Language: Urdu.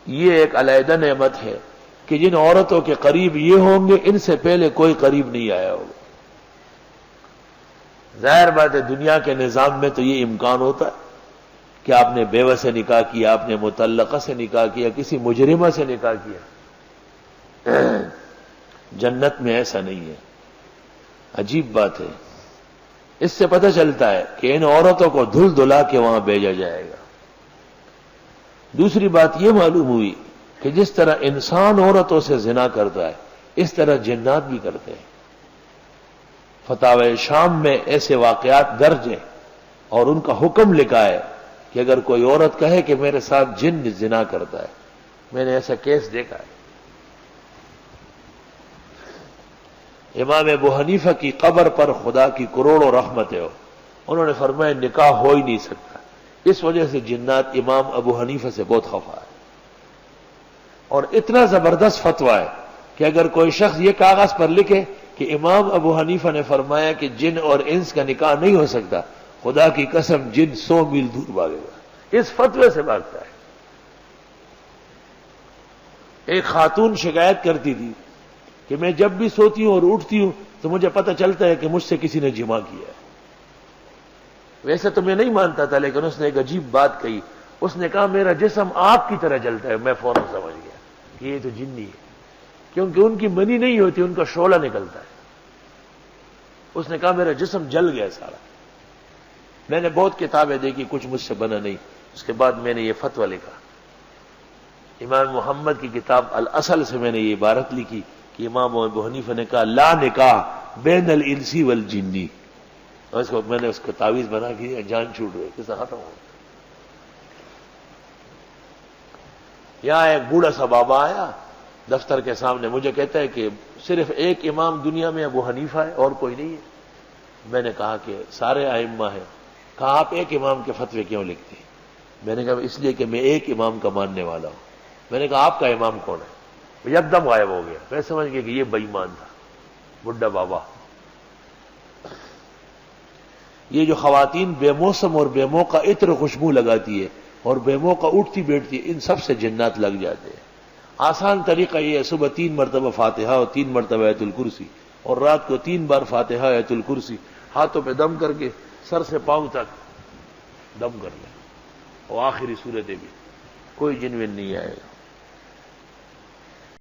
یہ ایک علیحدہ نعمت ہے کہ جن عورتوں کے قریب یہ ہوں گے ان سے پہلے کوئی قریب نہیں آیا ہوگا. ظاہر بات ہے دنیا کے نظام میں تو یہ امکان ہوتا ہے کہ آپ نے بیوہ سے نکاح کیا، آپ نے مطلقہ سے نکاح کیا، کسی مجرمہ سے نکاح کیا. جنت میں ایسا نہیں ہے. عجیب بات ہے. اس سے پتہ چلتا ہے کہ ان عورتوں کو دھل دھلا کے وہاں بھیجا جائے گا. دوسری بات یہ معلوم ہوئی کہ جس طرح انسان عورتوں سے زنا کرتا ہے اس طرح جنات بھی کرتے ہیں. فتاوی شام میں ایسے واقعات درج ہیں اور ان کا حکم لکھا ہے کہ اگر کوئی عورت کہے کہ میرے ساتھ جن زنا کرتا ہے، میں نے ایسا کیس دیکھا ہے. امام ابو حنیفہ کی قبر پر خدا کی کروڑوں رحمتیں ہو، انہوں نے فرمایا نکاح ہو ہی نہیں سکتا. اس وجہ سے جنات امام ابو حنیفہ سے بہت خفا ہے. اور اتنا زبردست فتویٰ ہے کہ اگر کوئی شخص یہ کاغذ پر لکھے کہ امام ابو حنیفہ نے فرمایا کہ جن اور انس کا نکاح نہیں ہو سکتا، خدا کی قسم جن 100 میل دور بھاگے گا. اس فتوے سے بھاگتا ہے. ایک خاتون شکایت کرتی تھی کہ میں جب بھی سوتی ہوں اور اٹھتی ہوں تو مجھے پتہ چلتا ہے کہ مجھ سے کسی نے جمع کیا ہے. ویسے تو میں نہیں مانتا تھا، لیکن اس نے ایک عجیب بات کہی. اس نے کہا میرا جسم آگ کی طرح جلتا ہے. میں فوراً سمجھ گیا کہ یہ تو جنی ہے، کیونکہ ان کی منی نہیں ہوتی، ان کا شعلہ نکلتا ہے. اس نے کہا میرا جسم جل گیا سارا. میں نے بہت کتابیں دیکھی، کچھ مجھ سے بنا نہیں. اس کے بعد میں نے یہ فتویٰ لکھا. امام محمد کی کتاب الاصل سے میں نے یہ عبارت لکھی کہ امام ابو حنیفہ نے کہا لا نکاح بین الانسی والجنی. اور اس کو میں نے اس کو تعویذ بنا کے جان چھوٹ گئی، کس ختم ہو. یہاں ایک بوڑھا سا بابا آیا دفتر کے سامنے، مجھے کہتا ہے کہ صرف ایک امام دنیا میں ابو حنیفہ ہے اور کوئی نہیں ہے. میں نے کہا کہ سارے ائمہ ہیں. کہا آپ ایک امام کے فتوے کیوں لکھتے ہیں؟ میں نے کہا اس لیے کہ میں ایک امام کا ماننے والا ہوں. میں نے کہا آپ کا امام کون ہے؟ یک دم غائب ہو گیا. میں سمجھ گیا کہ یہ بے ایمان تھا بڈھا بابا. یہ جو خواتین بے موسم اور بے موقع عطر خوشبو لگاتی ہے اور بے موقع اٹھتی بیٹھتی ہے، ان سب سے جنات لگ جاتے ہیں. آسان طریقہ یہ ہے صبح 3 مرتبہ فاتحہ اور 3 مرتبہ آیت الکرسی، اور رات کو 3 بار فاتحہ آیت الکرسی، ہاتھوں پہ دم کر کے سر سے پاؤں تک دم کر لیں، اور آخری صورتیں بھی. کوئی جن ون نہیں آئے گا.